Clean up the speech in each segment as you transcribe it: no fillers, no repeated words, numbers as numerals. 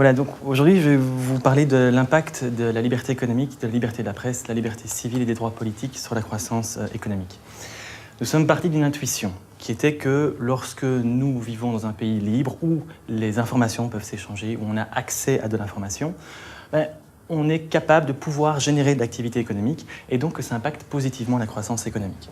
Voilà, donc aujourd'hui, je vais vous parler de l'impact de la liberté économique, de la liberté de la presse, de la liberté civile et des droits politiques sur la croissance économique. Nous sommes partis d'une intuition qui était que lorsque nous vivons dans un pays libre où les informations peuvent s'échanger, où on a accès à de l'information, on est capable de pouvoir générer de l'activité économique et donc que ça impacte positivement la croissance économique.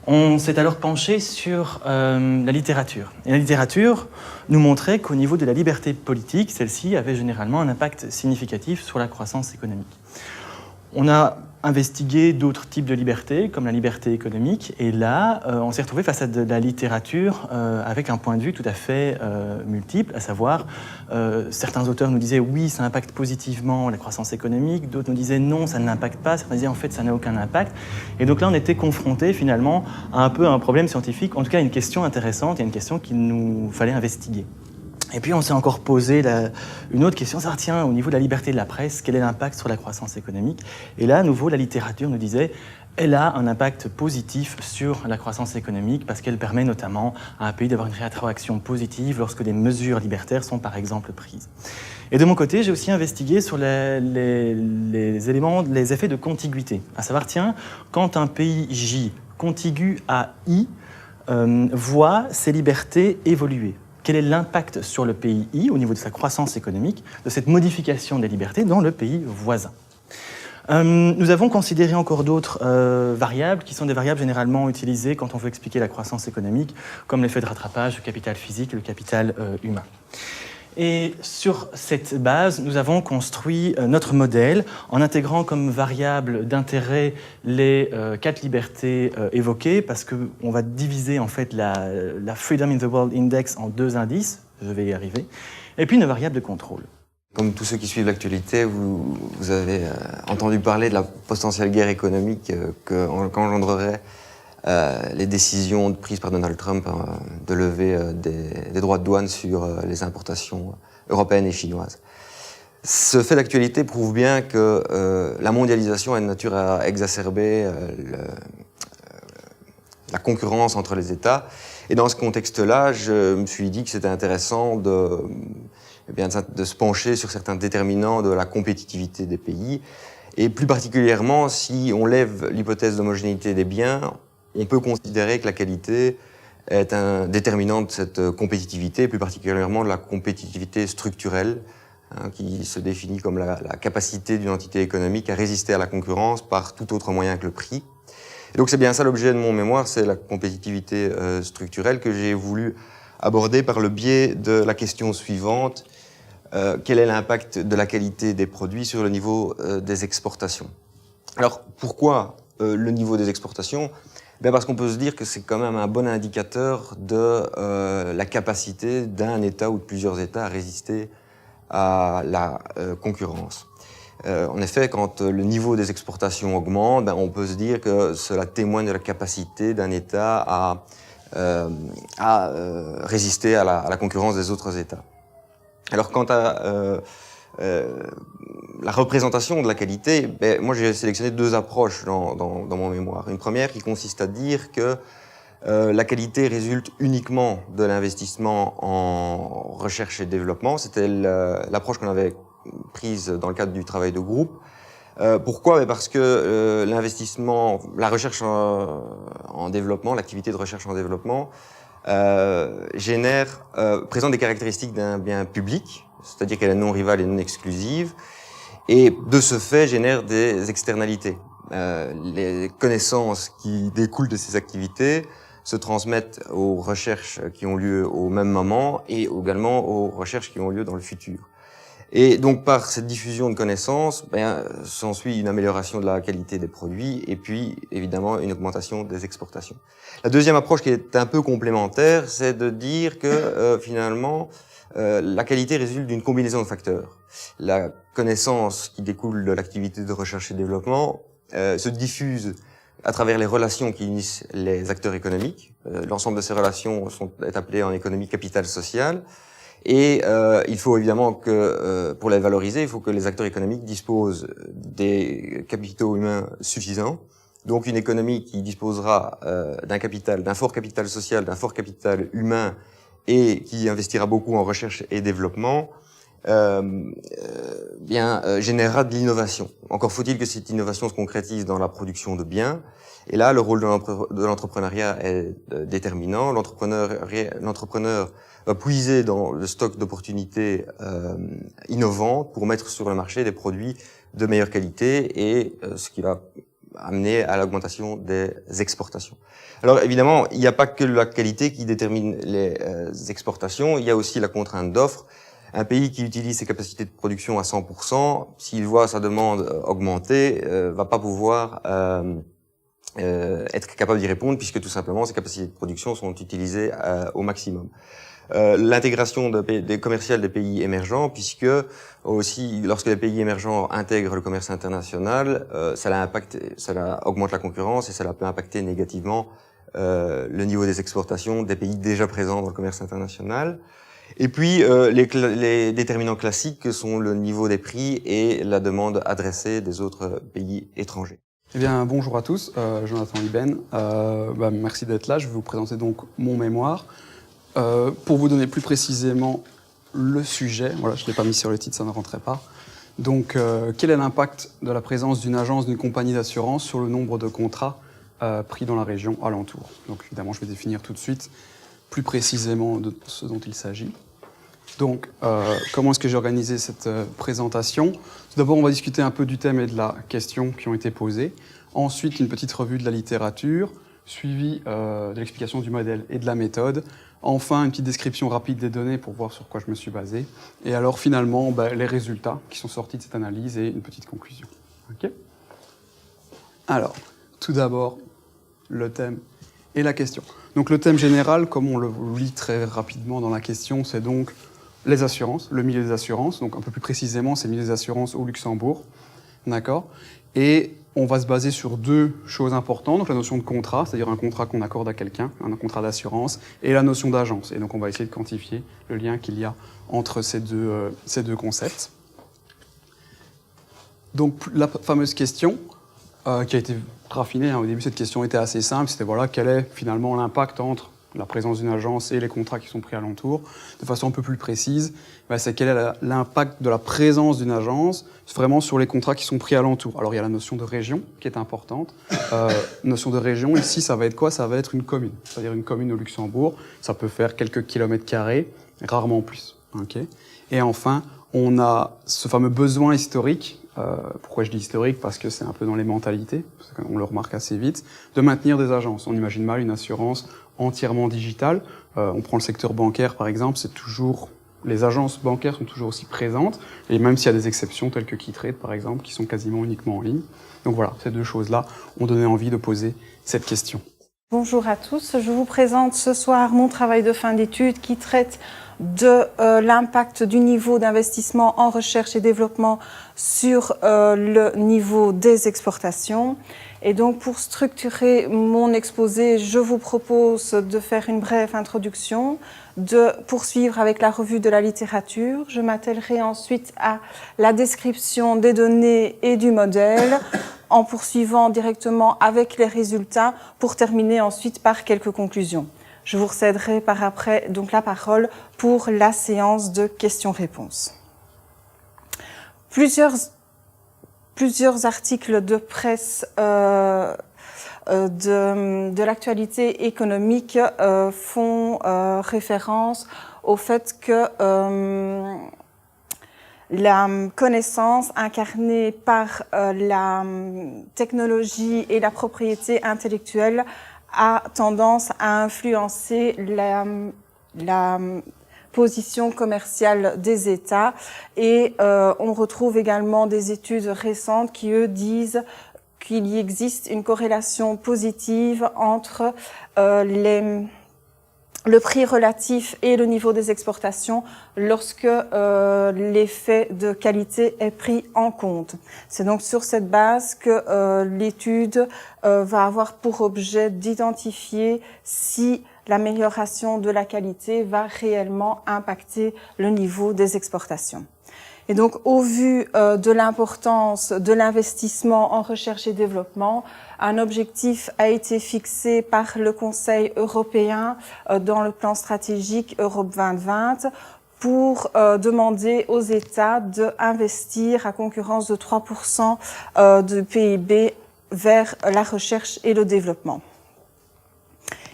On s'est alors penché sur la littérature. Et la littérature nous montrait qu'au niveau de la liberté politique, celle-ci avait généralement un impact significatif sur la croissance économique. On a investigué d'autres types de libertés, comme la liberté économique, et là, on s'est retrouvé face à de la littérature avec un point de vue tout à fait multiple, à savoir, certains auteurs nous disaient oui, ça impacte positivement la croissance économique, d'autres nous disaient non, ça ne l'impacte pas, certains disaient en fait, ça n'a aucun impact. Et donc là, on était confrontés finalement à un peu un problème scientifique, en tout cas à une question intéressante et une question qu'il nous fallait investiguer. Et puis on s'est encore posé une autre question, c'est tiens, au niveau de la liberté de la presse, quel est l'impact sur la croissance économique? Et là, à nouveau, la littérature nous disait, elle a un impact positif sur la croissance économique parce qu'elle permet notamment à un pays d'avoir une rétroaction positive lorsque des mesures libertaires sont par exemple prises. Et de mon côté, j'ai aussi investigué sur les effets de contiguïté, à savoir, tiens, quand un pays J contigu à I voit ses libertés évoluer. Quel est l'impact sur le pays I, au niveau de sa croissance économique, de cette modification des libertés dans le pays voisin? Nous avons considéré encore d'autres variables, qui sont des variables généralement utilisées quand on veut expliquer la croissance économique, comme l'effet de rattrapage, le capital physique et le capital humain. Et sur cette base, nous avons construit notre modèle en intégrant comme variable d'intérêt les 4 libertés évoquées, parce qu'on va diviser en fait la Freedom in the World Index en 2 indices, je vais y arriver, et puis une variable de contrôle. Comme tous ceux qui suivent l'actualité, vous avez entendu parler de la potentielle guerre économique qu'engendrerait les décisions prises par Donald Trump de lever des droits de douane sur les importations européennes et chinoises. Ce fait d'actualité prouve bien que la mondialisation a une nature à exacerber la concurrence entre les États. Et dans ce contexte-là, je me suis dit que c'était intéressant de se pencher sur certains déterminants de la compétitivité des pays. Et plus particulièrement, si on lève l'hypothèse d'homogénéité des biens, on peut considérer que la qualité est un déterminant de cette compétitivité, plus particulièrement de la compétitivité structurelle, qui se définit comme la capacité d'une entité économique à résister à la concurrence par tout autre moyen que le prix. Et donc c'est bien ça l'objet de mon mémoire, c'est la compétitivité structurelle que j'ai voulu aborder par le biais de la question suivante. Quel est l'impact de la qualité des produits sur le niveau des exportations? Alors pourquoi le niveau des exportations? Parce qu'on peut se dire que c'est quand même un bon indicateur de la capacité d'un État ou de plusieurs États à résister à la concurrence. En effet, quand le niveau des exportations augmente, on peut se dire que cela témoigne de la capacité d'un État à résister à la concurrence des autres États. Alors quant à la représentation de la qualité, moi j'ai sélectionné 2 approches dans mon mémoire. Une première qui consiste à dire que la qualité résulte uniquement de l'investissement en recherche et développement. C'était l'approche qu'on avait prise dans le cadre du travail de groupe. Pourquoi? Parce que l'investissement, la recherche en développement, l'activité de recherche en développement, présente des caractéristiques d'un bien public, c'est-à-dire qu'elle est non rivale et non exclusive, et de ce fait génère des externalités. Les connaissances qui découlent de ces activités se transmettent aux recherches qui ont lieu au même moment et également aux recherches qui ont lieu dans le futur. Et donc par cette diffusion de connaissances, s'ensuit une amélioration de la qualité des produits et puis évidemment une augmentation des exportations. La deuxième approche qui est un peu complémentaire, c'est de dire que finalement la qualité résulte d'une combinaison de facteurs. La connaissance qui découle de l'activité de recherche et développement se diffuse à travers les relations qui unissent les acteurs économiques. L'ensemble de ces relations est appelé en économie capital social. Et il faut évidemment que, pour les valoriser, il faut que les acteurs économiques disposent des capitaux humains suffisants. Donc une économie qui disposera d'un fort capital social, d'un fort capital humain et qui investira beaucoup en recherche et développement générera de l'innovation. Encore faut-il que cette innovation se concrétise dans la production de biens. Et là, le rôle de l'entrepreneuriat est déterminant. L'entrepreneur va puiser dans le stock d'opportunités innovantes pour mettre sur le marché des produits de meilleure qualité et ce qui va amener à l'augmentation des exportations. Alors évidemment, il n'y a pas que la qualité qui détermine les exportations, il y a aussi la contrainte d'offre. Un pays qui utilise ses capacités de production à 100%, s'il voit sa demande augmenter, va pas pouvoir être capable d'y répondre puisque tout simplement ses capacités de production sont utilisées au maximum. L'intégration des commerciales des pays émergents, puisque aussi lorsque les pays émergents intègrent le commerce international, ça augmente la concurrence et ça peut impacter négativement le niveau des exportations des pays déjà présents dans le commerce international. Et puis les déterminants classiques que sont le niveau des prix et la demande adressée des autres pays étrangers. Eh bien, bonjour à tous, Jonathan Liben. Merci d'être là. Je vais vous présenter donc mon mémoire. Pour vous donner plus précisément le sujet, voilà, je ne l'ai pas mis sur le titre, ça ne rentrait pas. Donc, quel est l'impact de la présence d'une agence, d'une compagnie d'assurance sur le nombre de contrats pris dans la région alentour? Donc, évidemment, je vais définir tout de suite plus précisément de ce dont il s'agit. Donc, comment est-ce que j'ai organisé cette présentation? Tout d'abord, on va discuter un peu du thème et de la question qui ont été posées. Ensuite, une petite revue de la littérature, suivi de l'explication du modèle et de la méthode. Enfin, une petite description rapide des données pour voir sur quoi je me suis basé. Et alors, finalement, les résultats qui sont sortis de cette analyse et une petite conclusion. Okay. Alors, tout d'abord, le thème et la question. Donc, le thème général, comme on le lit très rapidement dans la question, c'est donc les assurances, le milieu des assurances. Donc, un peu plus précisément, c'est le milieu des assurances au Luxembourg. D'accord ? Et on va se baser sur deux choses importantes, donc la notion de contrat, c'est-à-dire un contrat qu'on accorde à quelqu'un, un contrat d'assurance, et la notion d'agence. Et donc on va essayer de quantifier le lien qu'il y a entre ces deux concepts. Donc la fameuse question qui a été raffinée, au début cette question était assez simple, c'était voilà, quel est finalement l'impact entre la présence d'une agence et les contrats qui sont pris alentour. De façon un peu plus précise, c'est quel est l'impact de la présence d'une agence vraiment sur les contrats qui sont pris alentour. Alors il y a la notion de région qui est importante. Notion de région, ici ça va être quoi? Ça va être une commune. C'est-à-dire une commune au Luxembourg, ça peut faire quelques kilomètres carrés, rarement plus. Okay. Et enfin, on a ce fameux besoin historique. Pourquoi je dis historique? Parce que c'est un peu dans les mentalités, parce qu'on le remarque assez vite, de maintenir des agences. On imagine mal une assurance entièrement digitale. On prend le secteur bancaire par exemple, c'est toujours les agences bancaires sont toujours aussi présentes, et même s'il y a des exceptions telles que KeyTrade par exemple, qui sont quasiment uniquement en ligne. Donc voilà, ces deux choses-là ont donné envie de poser cette question. Bonjour à tous, je vous présente ce soir mon travail de fin d'études qui traite de l'impact du niveau d'investissement en recherche et développement sur le niveau des exportations. Et donc pour structurer mon exposé, je vous propose de faire une brève introduction, de poursuivre avec la revue de la littérature. Je m'attellerai ensuite à la description des données et du modèle, en poursuivant directement avec les résultats pour terminer ensuite par quelques conclusions. Je vous céderai par après donc la parole pour la séance de questions-réponses. Plusieurs articles de presse de l'actualité économique font référence au fait que la connaissance incarnée par la technologie et la propriété intellectuelle a tendance à influencer la position commerciale des États et on retrouve également des études récentes qui, eux, disent qu'il y existe une corrélation positive entre le prix relatif et le niveau des exportations lorsque l'effet de qualité est pris en compte. C'est donc sur cette base que l'étude va avoir pour objet d'identifier si l'amélioration de la qualité va réellement impacter le niveau des exportations. Et donc, au vu de l'importance de l'investissement en recherche et développement, un objectif a été fixé par le Conseil européen dans le plan stratégique Europe 2020 pour demander aux États d'investir à concurrence de 3% de PIB vers la recherche et le développement.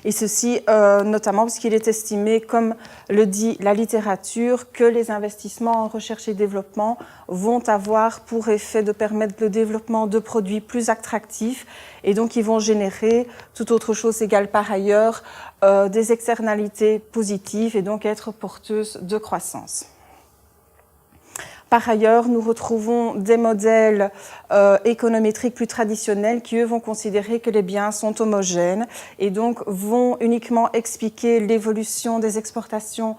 Et ceci notamment parce qu'il est estimé, comme le dit la littérature, que les investissements en recherche et développement vont avoir pour effet de permettre le développement de produits plus attractifs et donc ils vont générer, toute autre chose égale par ailleurs, des externalités positives et donc être porteuses de croissance. Par ailleurs, nous retrouvons des modèles économétriques plus traditionnels qui, eux, vont considérer que les biens sont homogènes et donc vont uniquement expliquer l'évolution des exportations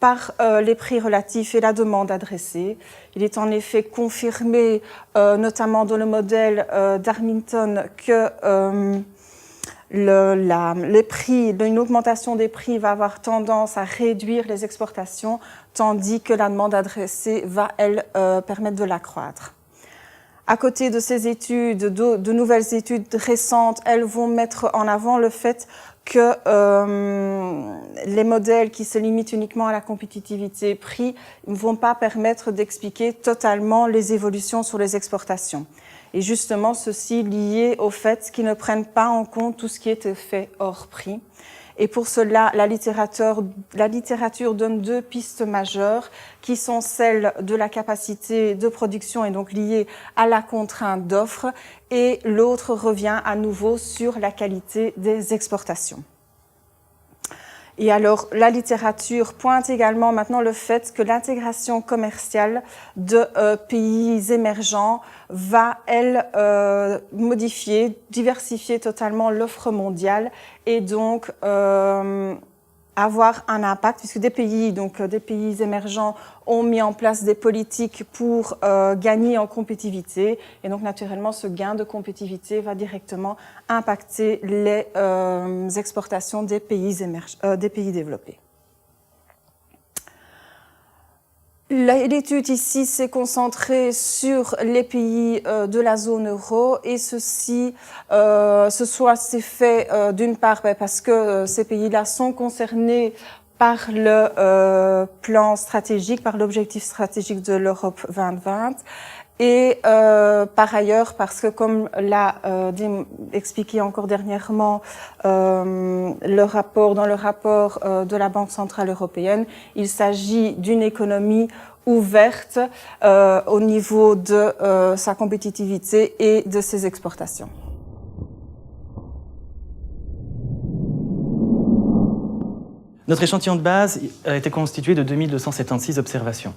par les prix relatifs et la demande adressée. Il est en effet confirmé, notamment dans le modèle d'Armington, que une augmentation des prix va avoir tendance à réduire les exportations, tandis que la demande adressée va, elle, permettre de l'accroître. À côté de ces études, de nouvelles études récentes, elles vont mettre en avant le fait que les modèles qui se limitent uniquement à la compétitivité prix ne vont pas permettre d'expliquer totalement les évolutions sur les exportations. Et justement, ceci lié au fait qu'ils ne prennent pas en compte tout ce qui est fait hors prix. Et pour cela, la littérature donne deux pistes majeures qui sont celles de la capacité de production et donc liées à la contrainte d'offre, et l'autre revient à nouveau sur la qualité des exportations. Et alors, la littérature pointe également maintenant le fait que l'intégration commerciale de pays émergents va, elle, modifier, diversifier totalement l'offre mondiale et donc avoir un impact, puisque des pays émergents ont mis en place des politiques pour gagner en compétitivité. Et donc, naturellement, ce gain de compétitivité va directement impacter les exportations des pays développés. L'étude ici s'est concentrée sur les pays de la zone euro et ceci, s'est fait d'une part parce que ces pays-là sont concernés par le plan stratégique, par l'objectif stratégique de l'Europe 2020 et par ailleurs parce que, comme l'a expliqué encore dernièrement dans le rapport de la Banque centrale européenne, il s'agit d'une économie ouverte au niveau de sa compétitivité et de ses exportations. Notre échantillon de base a été constitué de 2276 observations.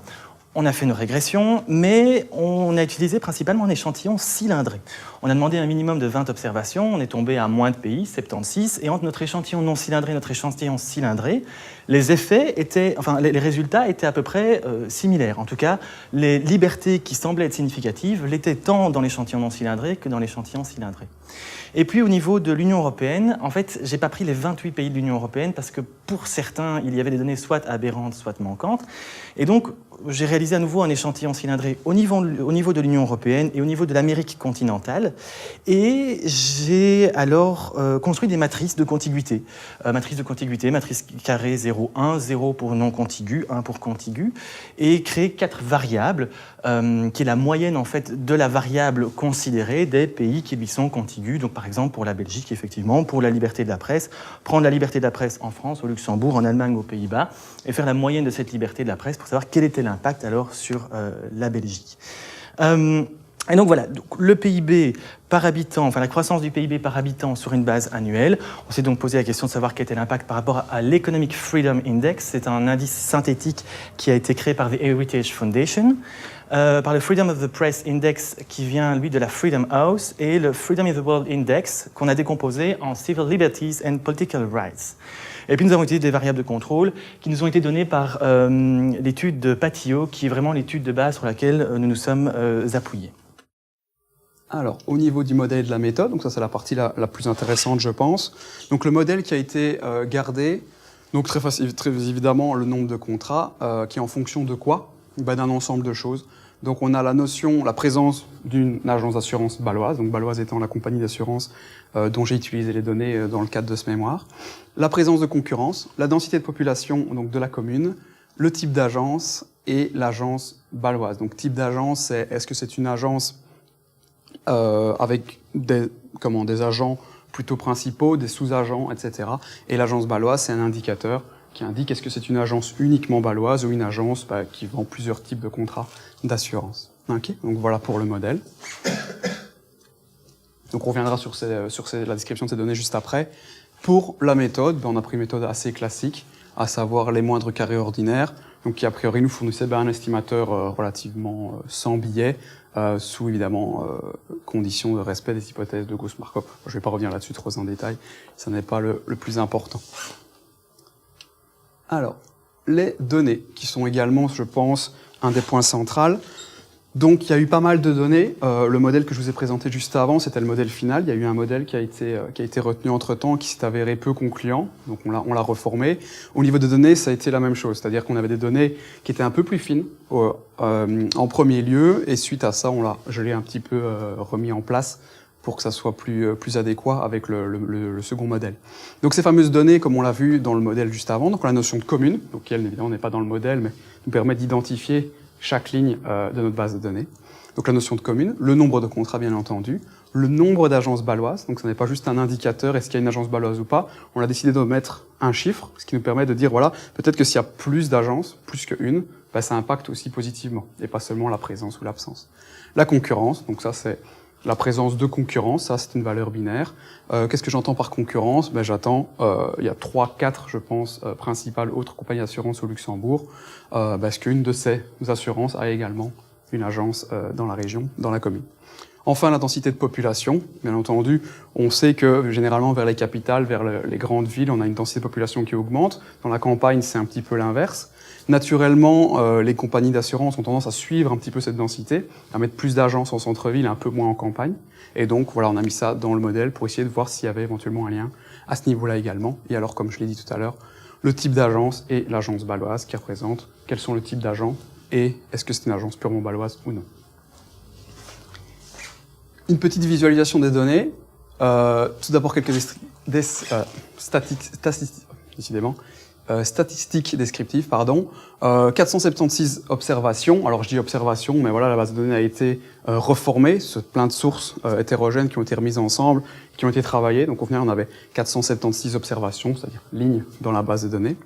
On a fait une régression, mais on a utilisé principalement un échantillon cylindré. On a demandé un minimum de 20 observations, on est tombé à moins de pays, 76, et entre notre échantillon non cylindré et notre échantillon cylindré, les résultats étaient à peu près similaires. En tout cas, les libertés qui semblaient être significatives l'étaient tant dans l'échantillon non cylindré que dans l'échantillon cylindré. Et puis au niveau de l'Union européenne, en fait, j'ai pas pris les 28 pays de l'Union européenne parce que pour certains, il y avait des données soit aberrantes, soit manquantes. Et donc, j'ai réalisé à nouveau un échantillon cylindré au niveau de l'Union européenne et au niveau de l'Amérique continentale. Et j'ai alors construit des matrices de contiguïté. Matrice carré 0, 1, 0 pour non contigu, 1 pour contigu, et créé 4 variables, qui est la moyenne en fait de la variable considérée des pays qui lui sont contigus. Donc par exemple pour la Belgique, effectivement, pour la liberté de la presse, prendre la liberté de la presse en France, au Luxembourg, en Allemagne, aux Pays-Bas, et faire la moyenne de cette liberté de la presse pour savoir quel était l'impact alors sur la Belgique. Et donc voilà, le PIB par habitant, enfin la croissance du PIB par habitant sur une base annuelle. On s'est donc posé la question de savoir quel était l'impact par rapport à l'Economic Freedom Index. C'est un indice synthétique qui a été créé par The Heritage Foundation, par le Freedom of the Press Index qui vient, lui, de la Freedom House, et le Freedom of the World Index qu'on a décomposé en Civil Liberties and Political Rights. Et puis nous avons utilisé des variables de contrôle qui nous ont été données par l'étude de Patio, qui est vraiment l'étude de base sur laquelle nous nous sommes appuyés. Alors, au niveau du modèle et de la méthode, donc ça c'est la partie la plus intéressante, je pense. Donc le modèle qui a été gardé, donc très évidemment le nombre de contrats, qui est en fonction de quoi? D'un ensemble de choses. Donc on a la présence d'une agence d'assurance Baloise, donc Baloise étant la compagnie d'assurance dont j'ai utilisé les données dans le cadre de ce mémoire. La présence de concurrence, la densité de population donc de la commune, le type d'agence et l'agence baloise. Donc type d'agence, c'est est-ce que c'est une agence avec des agents plutôt principaux, des sous-agents, etc. Et l'agence baloise, c'est un indicateur qui indique est-ce que c'est une agence uniquement baloise ou une agence qui vend plusieurs types de contrats d'assurance. Okay, donc voilà pour le modèle. Donc on reviendra sur la description de ces données juste après. Pour la méthode, on a pris une méthode assez classique, à savoir les moindres carrés ordinaires, donc qui a priori nous fournissait un estimateur relativement sans biais, sous évidemment conditions de respect des hypothèses de Gauss-Markov. Je ne vais pas revenir là-dessus trop en détail, ça n'est pas le plus important. Alors, les données, qui sont également, je pense, un des points centraux. Donc, il y a eu pas mal de données. Le modèle que je vous ai présenté juste avant, c'était le modèle final. Il y a eu un modèle qui a été retenu entre-temps, qui s'est avéré peu concluant. Donc, on l'a reformé. Au niveau des données, ça a été la même chose. C'est-à-dire qu'on avait des données qui étaient un peu plus fines en premier lieu. Et suite à ça, je l'ai un petit peu remis en place pour que ça soit plus adéquat avec le second modèle. Donc, ces fameuses données, comme on l'a vu dans le modèle juste avant, donc la notion de commune, donc qui, elle, évidemment, n'est pas dans le modèle, mais nous permet d'identifier chaque ligne de notre base de données. Donc la notion de commune, le nombre de contrats bien entendu, le nombre d'agences baloises, donc ce n'est pas juste un indicateur, est-ce qu'il y a une agence baloise ou pas, on a décidé de mettre un chiffre, ce qui nous permet de dire, voilà, peut-être que s'il y a plus d'agences, plus qu'une, ça impacte aussi positivement, et pas seulement la présence ou l'absence. La concurrence, donc ça c'est la présence de concurrence, ça c'est une valeur binaire. Qu'est-ce que j'entends par concurrence? J'attends, il y a 3-4, je pense, principales autres compagnies d'assurance au Luxembourg, parce qu'une de ces assurances a également une agence dans la région, dans la commune. Enfin, la densité de population. Bien entendu, on sait que généralement vers les capitales, vers les grandes villes, on a une densité de population qui augmente. Dans la campagne, c'est un petit peu l'inverse. Naturellement, les compagnies d'assurance ont tendance à suivre un petit peu cette densité, à mettre plus d'agences en centre-ville et un peu moins en campagne. Et donc, voilà, on a mis ça dans le modèle pour essayer de voir s'il y avait éventuellement un lien à ce niveau-là également. Et alors, comme je l'ai dit tout à l'heure, le type d'agence et l'agence baloise qui représente quels sont le type d'agents et est-ce que c'est une agence purement baloise ou non. Une petite visualisation des données. Tout d'abord, quelques statistiques descriptives, 476 observations. Alors je dis observations, mais voilà, la base de données a été reformée, plein de sources hétérogènes qui ont été remises ensemble, qui ont été travaillées. Donc au final, on avait 476 observations, c'est-à-dire lignes dans la base de données.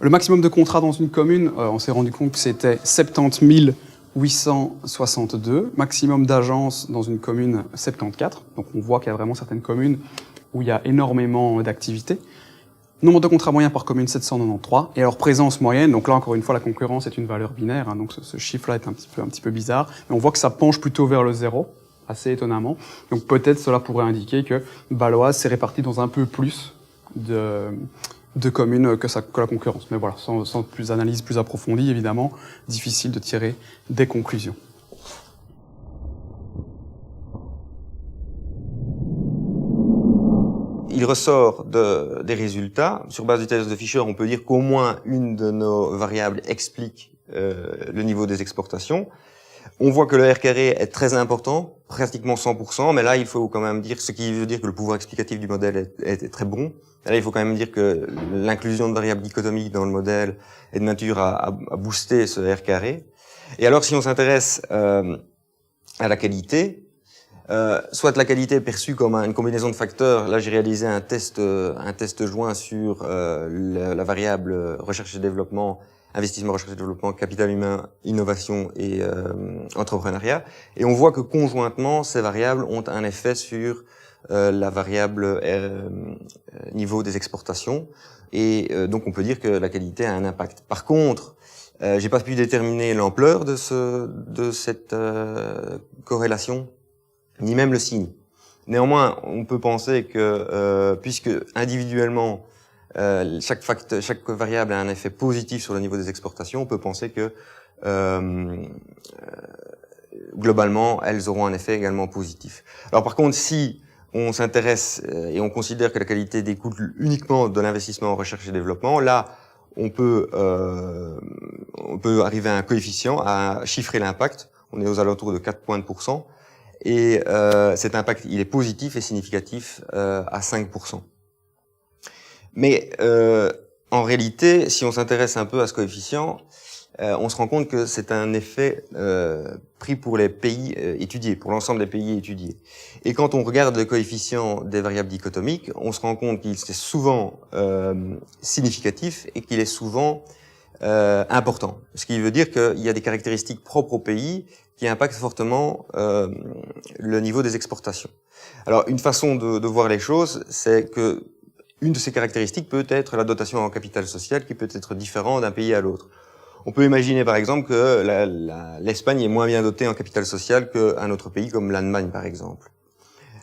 Le maximum de contrats dans une commune, on s'est rendu compte que c'était 70 862. Maximum d'agences dans une commune, 74. Donc on voit qu'il y a vraiment certaines communes où il y a énormément d'activités. Nombre de contrats moyens par commune, 793. Et alors, présence moyenne, donc là, encore une fois, la concurrence est une valeur binaire, hein, donc ce chiffre-là est un petit peu bizarre. Mais on voit que ça penche plutôt vers le 0, assez étonnamment. Donc peut-être cela pourrait indiquer que Baloise s'est réparti dans un peu plus de communes que la concurrence. Mais voilà, sans plus analyse plus approfondie, évidemment, difficile de tirer des conclusions. Il ressort des résultats. Sur base du test de Fisher, on peut dire qu'au moins une de nos variables explique le niveau des exportations. On voit que le R carré est très important, pratiquement 100%, mais là, il faut quand même dire, ce qui veut dire que le pouvoir explicatif du modèle est très bon. Et là, il faut quand même dire que l'inclusion de variables dichotomiques dans le modèle est de nature à booster ce R carré. Et alors, si on s'intéresse à la qualité, soit la qualité est perçue comme une combinaison de facteurs. Là, j'ai réalisé un test joint sur la variable recherche et développement, investissement, recherche et développement, capital humain, innovation et entrepreneuriat. Et on voit que conjointement, ces variables ont un effet sur la variable niveau des exportations. Et donc, on peut dire que la qualité a un impact. Par contre, j'ai pas pu déterminer l'ampleur de cette corrélation, ni même le signe. Néanmoins, on peut penser que puisque individuellement chaque variable a un effet positif sur le niveau des exportations, on peut penser que globalement, elles auront un effet également positif. Alors par contre, si on s'intéresse et on considère que la qualité découle uniquement de l'investissement en recherche et développement, là, on peut arriver à un coefficient, à chiffrer l'impact. On est aux alentours de 4 points de pourcent. Et cet impact, il est positif et significatif à 5%. Mais en réalité, si on s'intéresse un peu à ce coefficient, on se rend compte que c'est un effet pris pour les pays étudiés, pour l'ensemble des pays étudiés. Et quand on regarde le coefficient des variables dichotomiques, on se rend compte qu'il est souvent significatif et qu'il est souvent important. Ce qui veut dire qu'il y a des caractéristiques propres au pays qui impactent fortement le niveau des exportations. Alors, une façon de voir les choses, c'est que une de ces caractéristiques peut être la dotation en capital social qui peut être différente d'un pays à l'autre. On peut imaginer par exemple que l'Espagne est moins bien dotée en capital social qu'un autre pays comme l'Allemagne par exemple.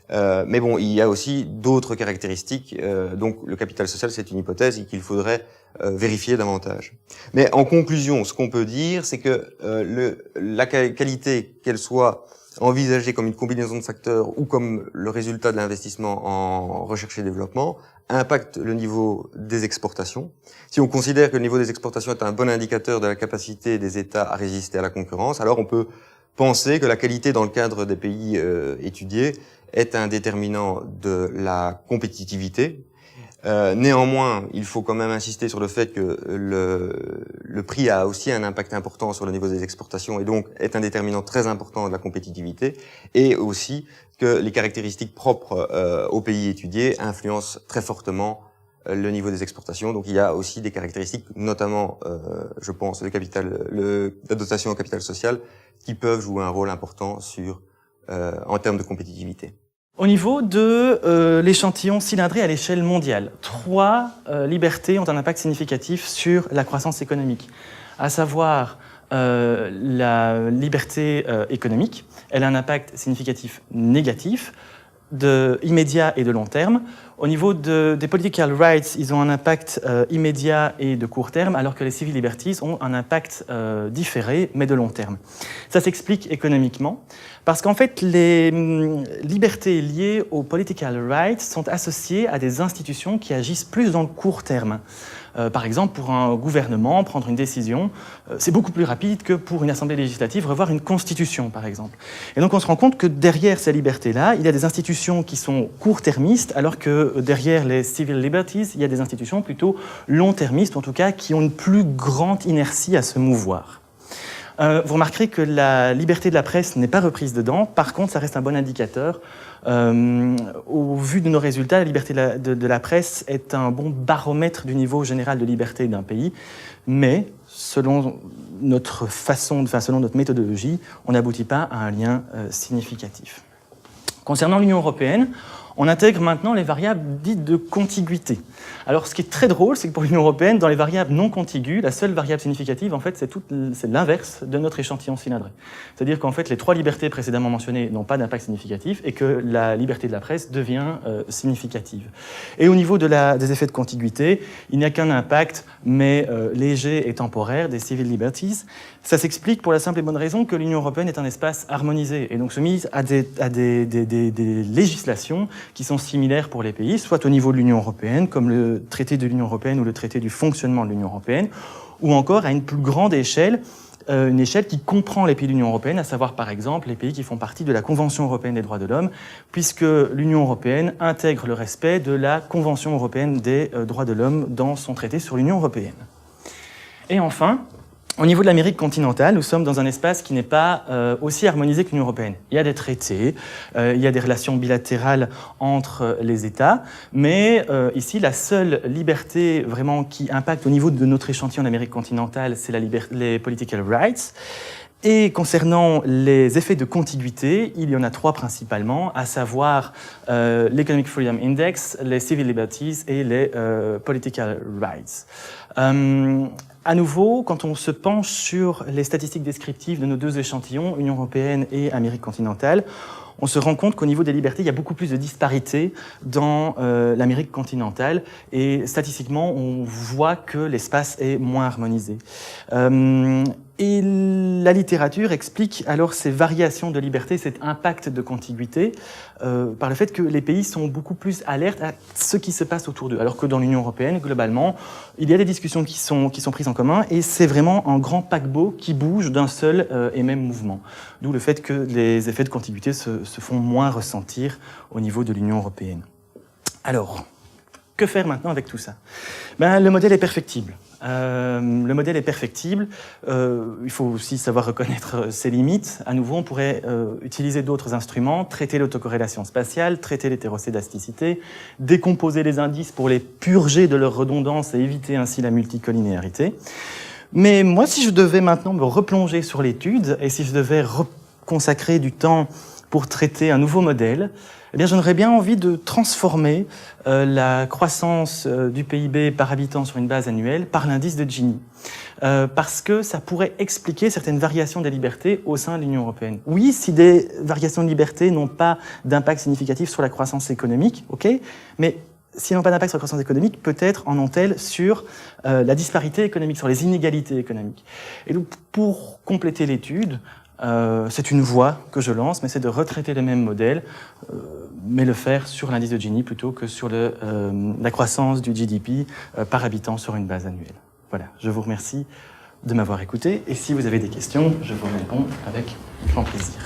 Mais bon, il y a aussi d'autres caractéristiques, donc le capital social c'est une hypothèse qu'il faudrait vérifier davantage. Mais en conclusion, ce qu'on peut dire, c'est que la qualité, qu'elle soit envisagée comme une combinaison de facteurs ou comme le résultat de l'investissement en recherche et développement, impacte le niveau des exportations. Si on considère que le niveau des exportations est un bon indicateur de la capacité des États à résister à la concurrence, alors on peut penser que la qualité dans le cadre des pays étudiés est un déterminant de la compétitivité. Néanmoins, il faut quand même insister sur le fait que le prix a aussi un impact important sur le niveau des exportations et donc est un déterminant très important de la compétitivité, et aussi que les caractéristiques propres aux pays étudiés influencent très fortement le niveau des exportations. Donc il y a aussi des caractéristiques, notamment, je pense, la dotation en capital social, qui peuvent jouer un rôle important en termes de compétitivité. Au niveau de l'échantillon cylindré à l'échelle mondiale, 3 libertés ont un impact significatif sur la croissance économique, à savoir la liberté économique. Elle a un impact significatif négatif, immédiat et de long terme. Au niveau des political rights, ils ont un impact immédiat et de court terme, alors que les civil liberties ont un impact différé, mais de long terme. Ça s'explique économiquement, parce qu'en fait, les libertés liées aux political rights sont associées à des institutions qui agissent plus dans le court terme. Par exemple, pour un gouvernement, prendre une décision, c'est beaucoup plus rapide que pour une assemblée législative revoir une constitution, par exemple. Et donc on se rend compte que derrière ces libertés-là, il y a des institutions qui sont court-termistes, alors que derrière les civil liberties, il y a des institutions plutôt long-termistes, en tout cas, qui ont une plus grande inertie à se mouvoir. Vous remarquerez que la liberté de la presse n'est pas reprise dedans. Par contre, ça reste un bon indicateur. Au vu de nos résultats, la liberté de la presse est un bon baromètre du niveau général de liberté d'un pays. Mais, selon notre selon notre méthodologie, on n'aboutit pas à un lien significatif. Concernant l'Union européenne, on intègre maintenant les variables dites de contiguïté. Alors, ce qui est très drôle, c'est que pour l'Union européenne, dans les variables non contiguës, la seule variable significative, en fait, c'est l'inverse de notre échantillon cylindré. C'est-à-dire qu'en fait, les 3 libertés précédemment mentionnées n'ont pas d'impact significatif et que la liberté de la presse devient significative. Et au niveau des effets de contiguïté, il n'y a qu'un impact, mais léger et temporaire, des civil liberties. Ça s'explique pour la simple et bonne raison que l'Union européenne est un espace harmonisé et donc soumise à des législations qui sont similaires pour les pays, soit au niveau de l'Union européenne, comme le traité de l'Union européenne ou le traité du fonctionnement de l'Union européenne, ou encore à une plus grande échelle, une échelle qui comprend les pays de l'Union européenne, à savoir par exemple les pays qui font partie de la Convention européenne des droits de l'homme, puisque l'Union européenne intègre le respect de la Convention européenne des droits de l'homme dans son traité sur l'Union européenne. Et enfin, au niveau de l'Amérique continentale, nous sommes dans un espace qui n'est pas aussi harmonisé que l'Union européenne. Il y a des traités, il y a des relations bilatérales entre les États, mais ici, la seule liberté vraiment qui impacte au niveau de notre échantillon d'Amérique continentale, c'est les political rights. Et concernant les effets de contiguïté, il y en a 3 principalement, à savoir l'Economic Freedom Index, les Civil Liberties et les Political Rights. À nouveau, quand on se penche sur les statistiques descriptives de nos 2 échantillons, Union européenne et Amérique continentale, on se rend compte qu'au niveau des libertés, il y a beaucoup plus de disparités dans l'Amérique continentale et statistiquement, on voit que l'espace est moins harmonisé. Et la littérature explique alors ces variations de liberté, cet impact de contiguïté, par le fait que les pays sont beaucoup plus alertes à ce qui se passe autour d'eux, alors que dans l'Union européenne, globalement, il y a des discussions qui sont prises en commun, et c'est vraiment un grand paquebot qui bouge d'un seul et même mouvement. D'où le fait que les effets de contiguïté se font moins ressentir au niveau de l'Union européenne. Alors, Que faire maintenant avec tout ça? Le modèle est perfectible. Le modèle est perfectible. Il faut aussi savoir reconnaître ses limites. À nouveau, on pourrait utiliser d'autres instruments, traiter l'autocorrélation spatiale, traiter l'hétérocédasticité, décomposer les indices pour les purger de leur redondance et éviter ainsi la multicollinéarité. Mais moi, si je devais maintenant me replonger sur l'étude et si je devais consacrer du temps pour traiter un nouveau modèle, eh bien, j'aurais bien envie de transformer la croissance du PIB par habitant sur une base annuelle par l'indice de Gini. Parce que ça pourrait expliquer certaines variations des libertés au sein de l'Union européenne. Oui, si des variations de liberté n'ont pas d'impact significatif sur la croissance économique, ok, mais s'ils n'ont pas d'impact sur la croissance économique, peut-être en ont-elles sur la disparité économique, sur les inégalités économiques. Et donc, pour compléter l'étude, c'est une voie que je lance, mais c'est de retraiter le même modèle, mais le faire sur l'indice de Gini plutôt que sur la croissance du GDP par habitant sur une base annuelle. Voilà, je vous remercie de m'avoir écouté, et si vous avez des questions, je vous réponds avec grand plaisir.